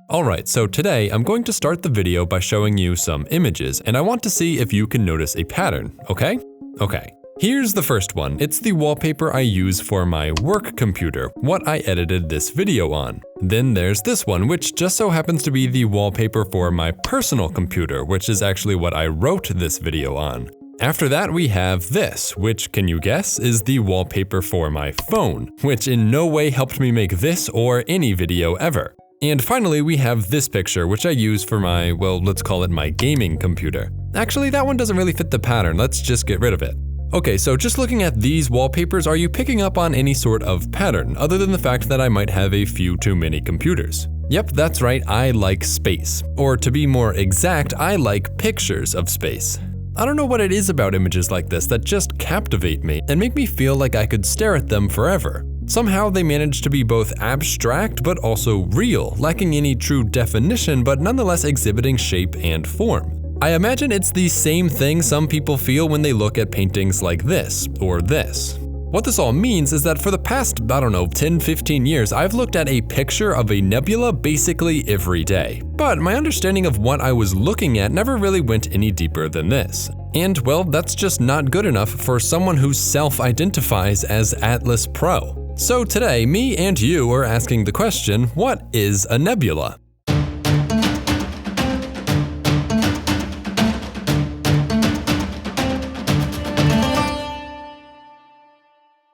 Alright, so today I'm going to start the video by showing you some images, and I want to see if you can notice a pattern, okay? Okay. Here's the first one. It's the wallpaper I use for my work computer, what I edited this video on. Then there's this one, which just so happens to be the wallpaper for my personal computer, which is actually what I wrote this video on. After that, we have this, which, can you guess, is the wallpaper for my phone, which in no way helped me make this or any video ever. And finally, we have this picture, which I use for my, well, let's call it my gaming computer. Actually, that one doesn't really fit the pattern, let's just get rid of it. Okay, so just looking at these wallpapers, are you picking up on any sort of pattern, other than the fact that I might have a few too many computers? Yep, that's right, I like space. Or to be more exact, I like pictures of space. I don't know what it is about images like this that just captivate me and make me feel like I could stare at them forever. Somehow they manage to be both abstract but also real, lacking any true definition but nonetheless exhibiting shape and form. I imagine it's the same thing some people feel when they look at paintings like this or this. What this all means is that for the past, 10-15 years, I've looked at a picture of a nebula basically every day. But my understanding of what I was looking at never really went any deeper than this. And well, that's just not good enough for someone who self-identifies as Atlas Pro. So today, me and you are asking the question, what is a nebula?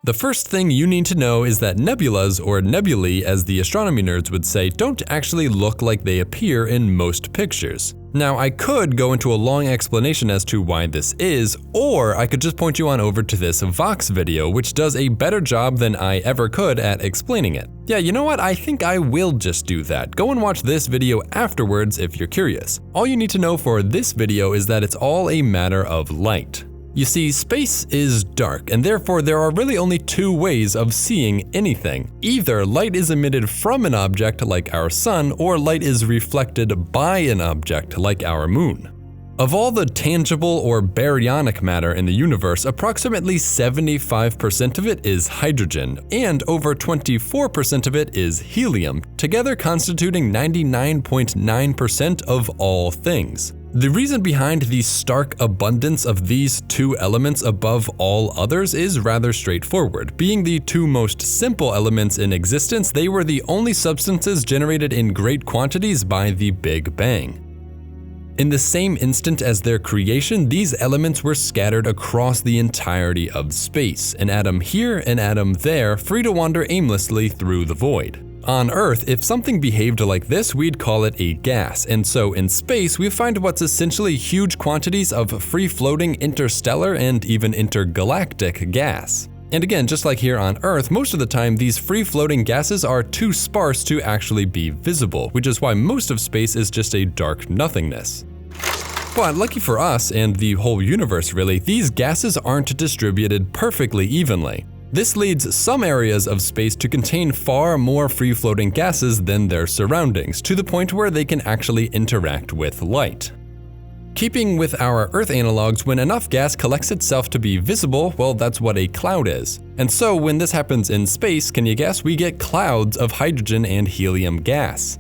The first thing you need to know is that nebulas, or nebulae as the astronomy nerds would say, don't actually look like they appear in most pictures. Now, I could go into a long explanation as to why this is, or I could just point you on over to this Vox video, which does a better job than I ever could at explaining it. Yeah, you know what? I think I will just do that. Go and watch this video afterwards if you're curious. All you need to know for this video is that it's all a matter of light. You see, space is dark, and therefore there are really only two ways of seeing anything. Either light is emitted from an object like our sun, or light is reflected by an object like our moon. Of all the tangible or baryonic matter in the universe, approximately 75% of it is hydrogen, and over 24% of it is helium, together constituting 99.9% of all things. The reason behind the stark abundance of these two elements above all others is rather straightforward. Being the two most simple elements in existence, they were the only substances generated in great quantities by the Big Bang. In the same instant as their creation, these elements were scattered across the entirety of space, an atom here, an atom there, free to wander aimlessly through the void. On Earth, if something behaved like this, we'd call it a gas, and so in space, we find what's essentially huge quantities of free-floating interstellar and even intergalactic gas. And again, just like here on Earth, most of the time these free-floating gases are too sparse to actually be visible, which is why most of space is just a dark nothingness. But lucky for us, and the whole universe really, these gases aren't distributed perfectly evenly. This leads some areas of space to contain far more free-floating gases than their surroundings, to the point where they can actually interact with light. Keeping with our Earth analogs, when enough gas collects itself to be visible, well, that's what a cloud is. And so when this happens in space, can you guess, we get clouds of hydrogen and helium gas.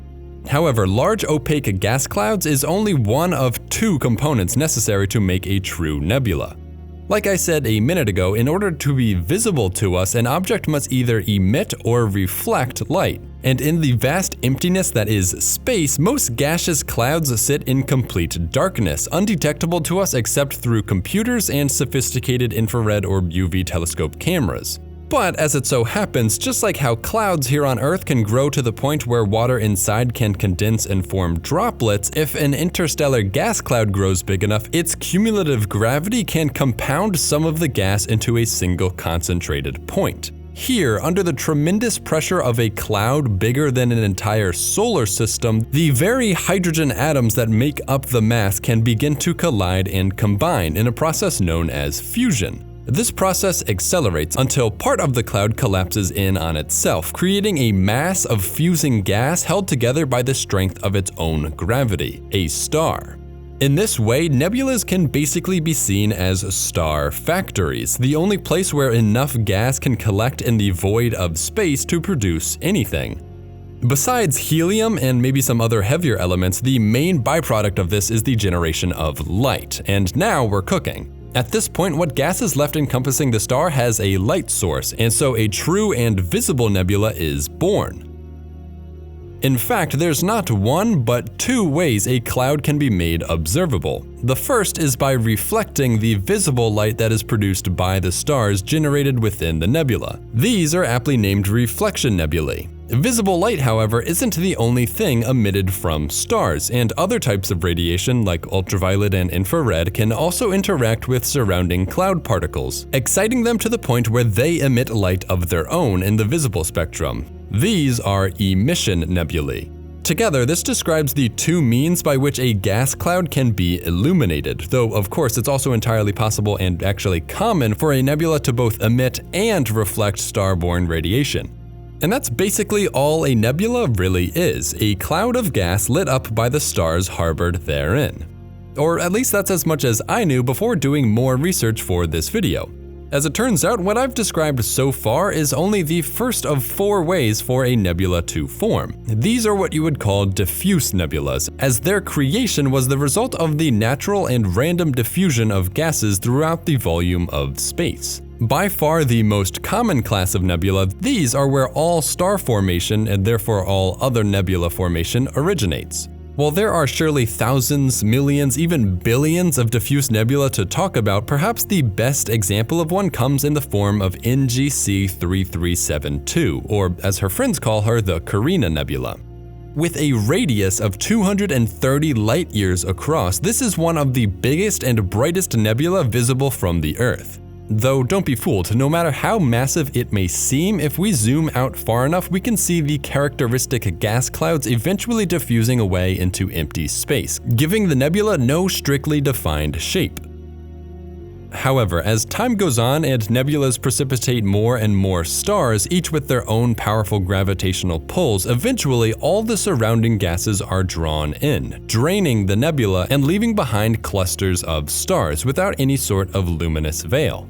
However, large opaque gas clouds is only one of two components necessary to make a true nebula. Like I said a minute ago, in order to be visible to us, an object must either emit or reflect light. And in the vast emptiness that is space, most gaseous clouds sit in complete darkness, undetectable to us except through computers and sophisticated infrared or UV telescope cameras. But as it so happens, just like how clouds here on Earth can grow to the point where water inside can condense and form droplets, if an interstellar gas cloud grows big enough, its cumulative gravity can compound some of the gas into a single concentrated point. Here, under the tremendous pressure of a cloud bigger than an entire solar system, the very hydrogen atoms that make up the mass can begin to collide and combine in a process known as fusion. This process accelerates until part of the cloud collapses in on itself, creating a mass of fusing gas held together by the strength of its own gravity, a star. In this way, nebulas can basically be seen as star factories, the only place where enough gas can collect in the void of space to produce anything. Besides helium and maybe some other heavier elements, the main byproduct of this is the generation of light, and now we're cooking. At this point, what gas is left encompassing the star has a light source, and so a true and visible nebula is born. In fact, there's not one but two ways a cloud can be made observable. The first is by reflecting the visible light that is produced by the stars generated within the nebula. These are aptly named reflection nebulae. Visible light, however, isn't the only thing emitted from stars, and other types of radiation like ultraviolet and infrared can also interact with surrounding cloud particles, exciting them to the point where they emit light of their own in the visible spectrum. These are emission nebulae. Together, this describes the two means by which a gas cloud can be illuminated, though of course it's also entirely possible and actually common for a nebula to both emit and reflect star-born radiation. And that's basically all a nebula really is, a cloud of gas lit up by the stars harbored therein. Or at least that's as much as I knew before doing more research for this video. As it turns out, what I've described so far is only the first of 4 ways for a nebula to form. These are what you would call diffuse nebulas, as their creation was the result of the natural and random diffusion of gases throughout the volume of space. By far the most common class of nebula, these are where all star formation, and therefore all other nebula formation, originates. While there are surely thousands, millions, even billions of diffuse nebula to talk about, perhaps the best example of one comes in the form of NGC 3372, or as her friends call her, the Carina Nebula. With a radius of 230 light-years across, this is one of the biggest and brightest nebula visible from the Earth. Though don't be fooled, no matter how massive it may seem, if we zoom out far enough, we can see the characteristic gas clouds eventually diffusing away into empty space, giving the nebula no strictly defined shape. However, as time goes on and nebulas precipitate more and more stars, each with their own powerful gravitational pulls, eventually all the surrounding gases are drawn in, draining the nebula and leaving behind clusters of stars without any sort of luminous veil.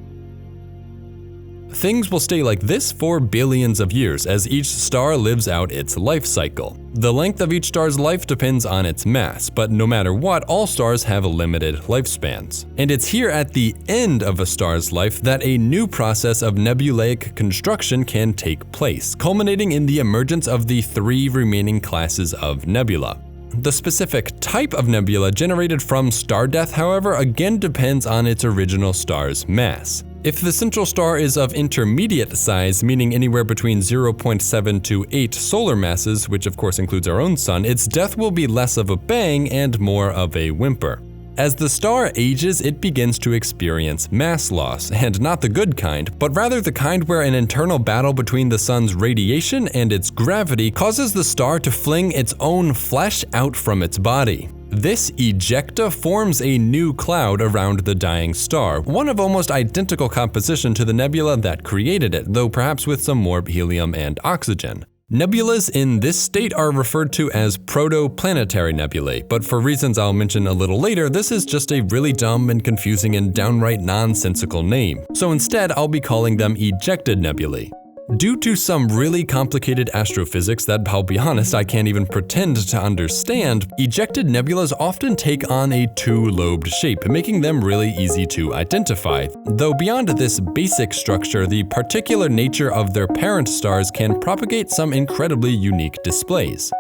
Things will stay like this for billions of years as each star lives out its life cycle. The length of each star's life depends on its mass, but no matter what, all stars have limited lifespans. And it's here at the end of a star's life that a new process of nebulaic construction can take place, culminating in the emergence of the 3 remaining classes of nebula. The specific type of nebula generated from star death, however, again depends on its original star's mass. If the central star is of intermediate size, meaning anywhere between 0.7 to 8 solar masses, which of course includes our own sun, its death will be less of a bang and more of a whimper. As the star ages, it begins to experience mass loss, and not the good kind, but rather the kind where an internal battle between the sun's radiation and its gravity causes the star to fling its own flesh out from its body. This ejecta forms a new cloud around the dying star, one of almost identical composition to the nebula that created it, though perhaps with some more helium and oxygen. Nebulas in this state are referred to as proto-planetary nebulae, but for reasons I'll mention a little later, this is just a really dumb and confusing and downright nonsensical name. So instead, I'll be calling them ejected nebulae. Due to some really complicated astrophysics that, I'll be honest, I can't even pretend to understand, ejected nebulas often take on a 2-lobed shape, making them really easy to identify. Though beyond this basic structure, the particular nature of their parent stars can propagate some incredibly unique displays.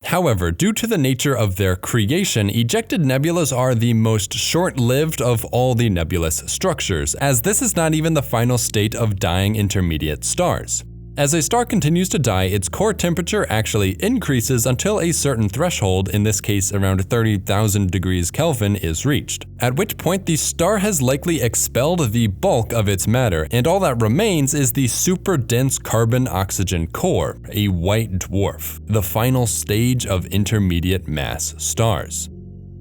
However, due to the nature of their creation, ejected nebulas are the most short-lived of all the nebulous structures, as this is not even the final state of dying intermediate stars. As a star continues to die, its core temperature actually increases until a certain threshold, in this case around 30,000 degrees Kelvin, is reached, at which point the star has likely expelled the bulk of its matter, and all that remains is the super dense carbon-oxygen core, a white dwarf, the final stage of intermediate mass stars.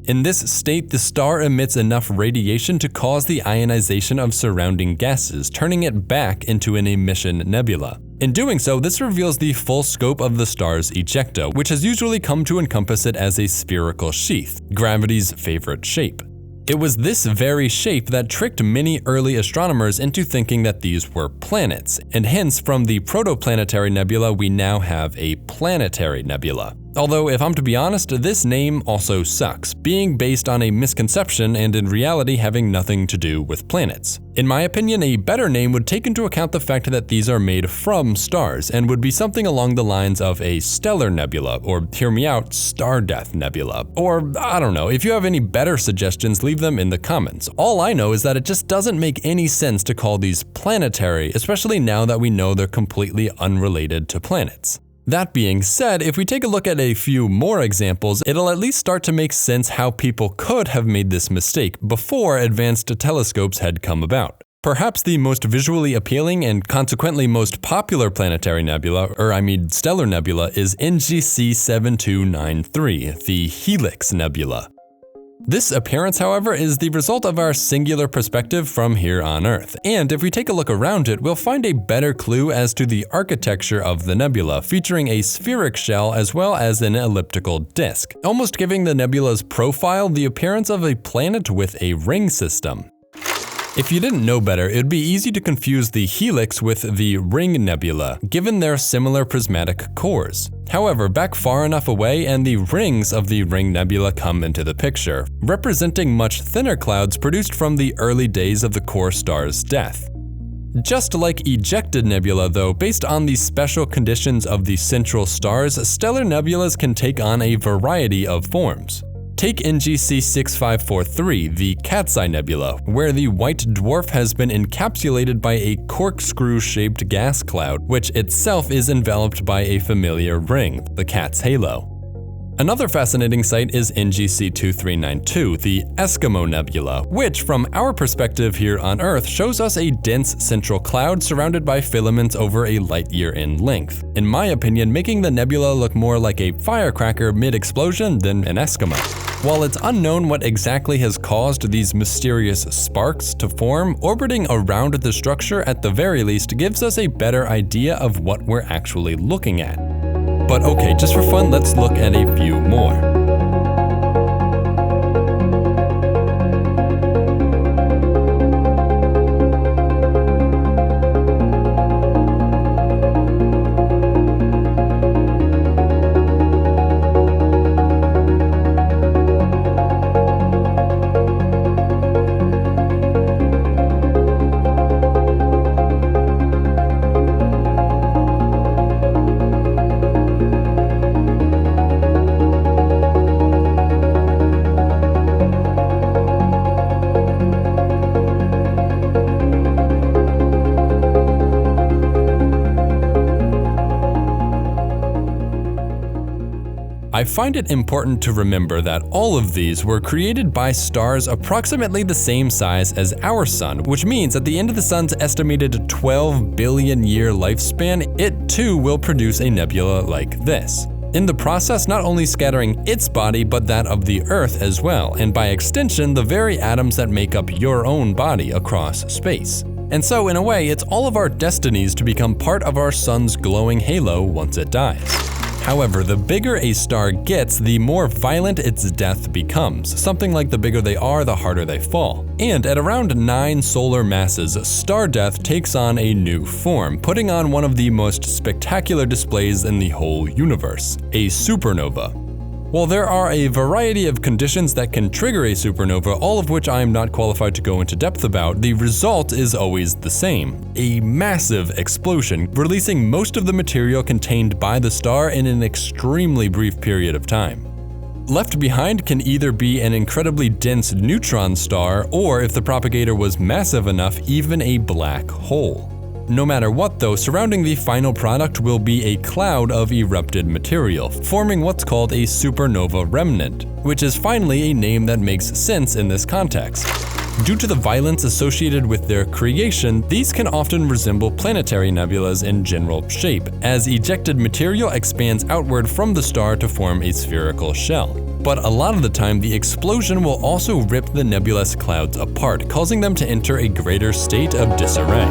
In this state, the star emits enough radiation to cause the ionization of surrounding gases, turning it back into an emission nebula. In doing so, this reveals the full scope of the star's ejecta, which has usually come to encompass it as a spherical sheath, gravity's favorite shape. It was this very shape that tricked many early astronomers into thinking that these were planets, and hence from the protoplanetary nebula we now have a planetary nebula. Although, if I'm to be honest, this name also sucks, being based on a misconception and in reality having nothing to do with planets. In my opinion, a better name would take into account the fact that these are made from stars and would be something along the lines of a stellar nebula, or hear me out, star death nebula. Or, I don't know, if you have any better suggestions, leave them in the comments. All I know is that it just doesn't make any sense to call these planetary, especially now that we know they're completely unrelated to planets. That being said, if we take a look at a few more examples, it'll at least start to make sense how people could have made this mistake before advanced telescopes had come about. Perhaps the most visually appealing and consequently most popular planetary nebula, stellar nebula, is NGC 7293, the Helix Nebula. This appearance, however, is the result of our singular perspective from here on Earth, and if we take a look around it, we'll find a better clue as to the architecture of the nebula, featuring a spheric shell as well as an elliptical disk, almost giving the nebula's profile the appearance of a planet with a ring system. If you didn't know better, it'd be easy to confuse the helix with the ring nebula, given their similar prismatic cores. However, back far enough away and the rings of the ring nebula come into the picture, representing much thinner clouds produced from the early days of the core star's death. Just like ejected nebula though, based on the special conditions of the central stars, stellar nebulas can take on a variety of forms. Take NGC 6543, the Cat's Eye Nebula, where the white dwarf has been encapsulated by a corkscrew-shaped gas cloud, which itself is enveloped by a familiar ring, the cat's halo. Another fascinating sight is NGC 2392, the Eskimo Nebula, which from our perspective here on Earth shows us a dense central cloud surrounded by filaments over a light year in length, in my opinion making the nebula look more like a firecracker mid-explosion than an Eskimo. While it's unknown what exactly has caused these mysterious sparks to form, orbiting around the structure at the very least gives us a better idea of what we're actually looking at. But okay, just for fun, let's look at a few more. I find it important to remember that all of these were created by stars approximately the same size as our sun, which means at the end of the sun's estimated 12 billion year lifespan, it too will produce a nebula like this. In the process, not only scattering its body, but that of the Earth as well, and by extension, the very atoms that make up your own body across space. And so, in a way, it's all of our destinies to become part of our sun's glowing halo once it dies. However, the bigger a star gets, the more violent its death becomes. Something like the bigger they are, the harder they fall. And at around 9 solar masses, star death takes on a new form, putting on one of the most spectacular displays in the whole universe, a supernova. While there are a variety of conditions that can trigger a supernova, all of which I am not qualified to go into depth about, the result is always the same: a massive explosion, releasing most of the material contained by the star in an extremely brief period of time. Left behind can either be an incredibly dense neutron star, or if the propagator was massive enough, even a black hole. No matter what though, surrounding the final product will be a cloud of erupted material, forming what's called a supernova remnant, which is finally a name that makes sense in this context. Due to the violence associated with their creation, these can often resemble planetary nebulas in general shape, as ejected material expands outward from the star to form a spherical shell. But a lot of the time, the explosion will also rip the nebulous clouds apart, causing them to enter a greater state of disarray.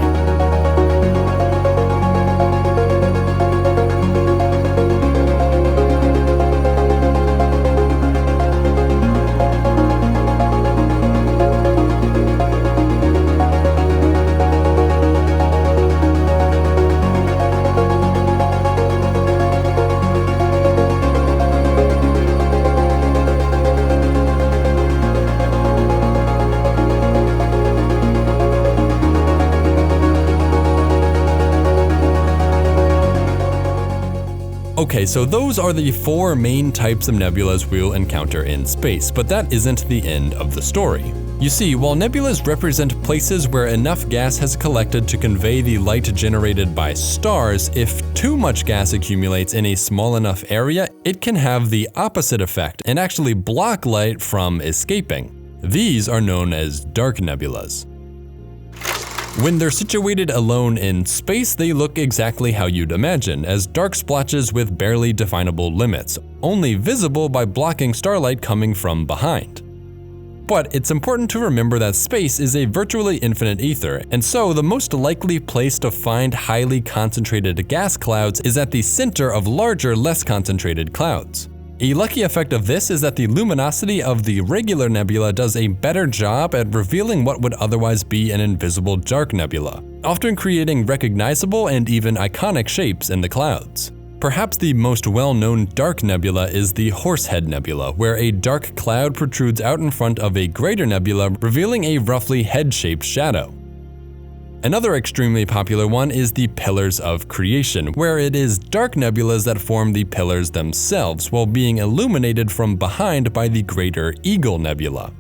Okay, so those are the 4 main types of nebulas we'll encounter in space, but that isn't the end of the story. You see, while nebulas represent places where enough gas has collected to convey the light generated by stars, if too much gas accumulates in a small enough area, it can have the opposite effect and actually block light from escaping. These are known as dark nebulas. When they're situated alone in space, they look exactly how you'd imagine, as dark splotches with barely definable limits, only visible by blocking starlight coming from behind. But it's important to remember that space is a virtually infinite ether, and so the most likely place to find highly concentrated gas clouds is at the center of larger, less concentrated clouds. A lucky effect of this is that the luminosity of the regular nebula does a better job at revealing what would otherwise be an invisible dark nebula, often creating recognizable and even iconic shapes in the clouds. Perhaps the most well-known dark nebula is the Horsehead Nebula, where a dark cloud protrudes out in front of a greater nebula, revealing a roughly head-shaped shadow. Another extremely popular one is the Pillars of Creation, where it is dark nebulas that form the pillars themselves while being illuminated from behind by the Greater Eagle Nebula.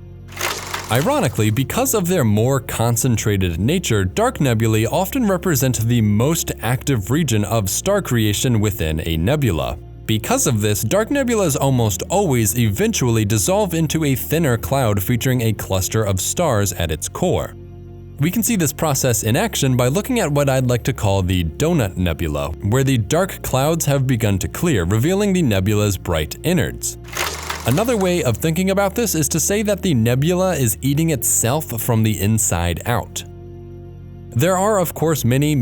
Ironically, because of their more concentrated nature, dark nebulae often represent the most active region of star creation within a nebula. Because of this, dark nebulas almost always eventually dissolve into a thinner cloud featuring a cluster of stars at its core. We can see this process in action by looking at what I'd like to call the Donut Nebula, where the dark clouds have begun to clear, revealing the nebula's bright innards. Another way of thinking about this is to say that the nebula is eating itself from the inside out. There are of course many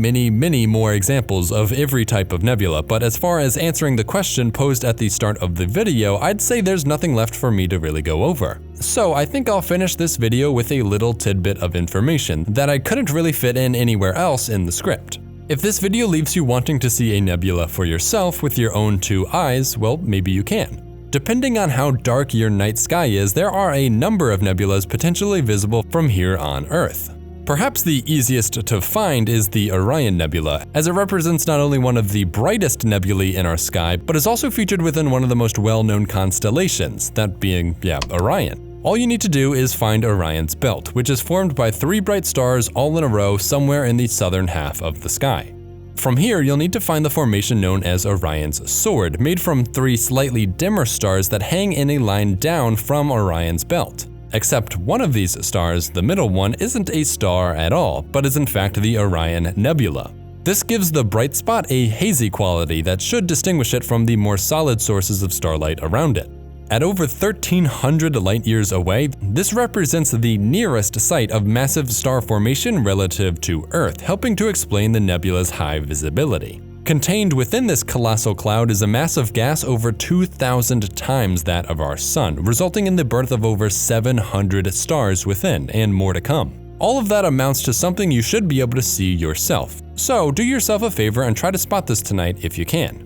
more examples of every type of nebula, but as far as answering the question posed at the start of the video, I'd say there's nothing left for me to really go over. So I think I'll finish this video with a little tidbit of information that I couldn't really fit in anywhere else in the script. If this video leaves you wanting to see a nebula for yourself with your own 2 eyes, well, maybe you can. Depending on how dark your night sky is, there are a number of nebulas potentially visible from here on Earth. Perhaps the easiest to find is the Orion Nebula, as it represents not only one of the brightest nebulae in our sky, but is also featured within one of the most well-known constellations, that being, Orion. All you need to do is find Orion's belt, which is formed by 3 bright stars all in a row somewhere in the southern half of the sky. From here, you'll need to find the formation known as Orion's sword, made from 3 slightly dimmer stars that hang in a line down from Orion's belt. Except one of these stars, the middle one, isn't a star at all, but is in fact the Orion Nebula. This gives the bright spot a hazy quality that should distinguish it from the more solid sources of starlight around it. At over 1,300 light-years away, this represents the nearest site of massive star formation relative to Earth, helping to explain the nebula's high visibility. Contained within this colossal cloud is a mass of gas over 2,000 times that of our Sun, resulting in the birth of over 700 stars within, and more to come. All of that amounts to something you should be able to see yourself. So do yourself a favor and try to spot this tonight if you can.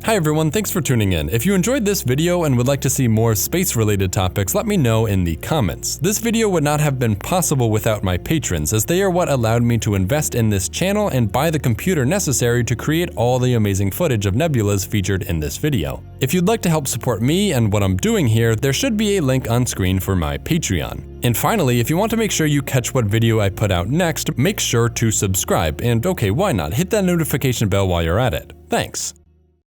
Hi everyone, thanks for tuning in. If you enjoyed this video and would like to see more space-related topics, let me know in the comments. This video would not have been possible without my patrons, as they are what allowed me to invest in this channel and buy the computer necessary to create all the amazing footage of nebulas featured in this video. If you'd like to help support me and what I'm doing here, there should be a link on screen for my Patreon. And finally, if you want to make sure you catch what video I put out next, make sure to subscribe, and okay, why not, hit that notification bell while you're at it. Thanks.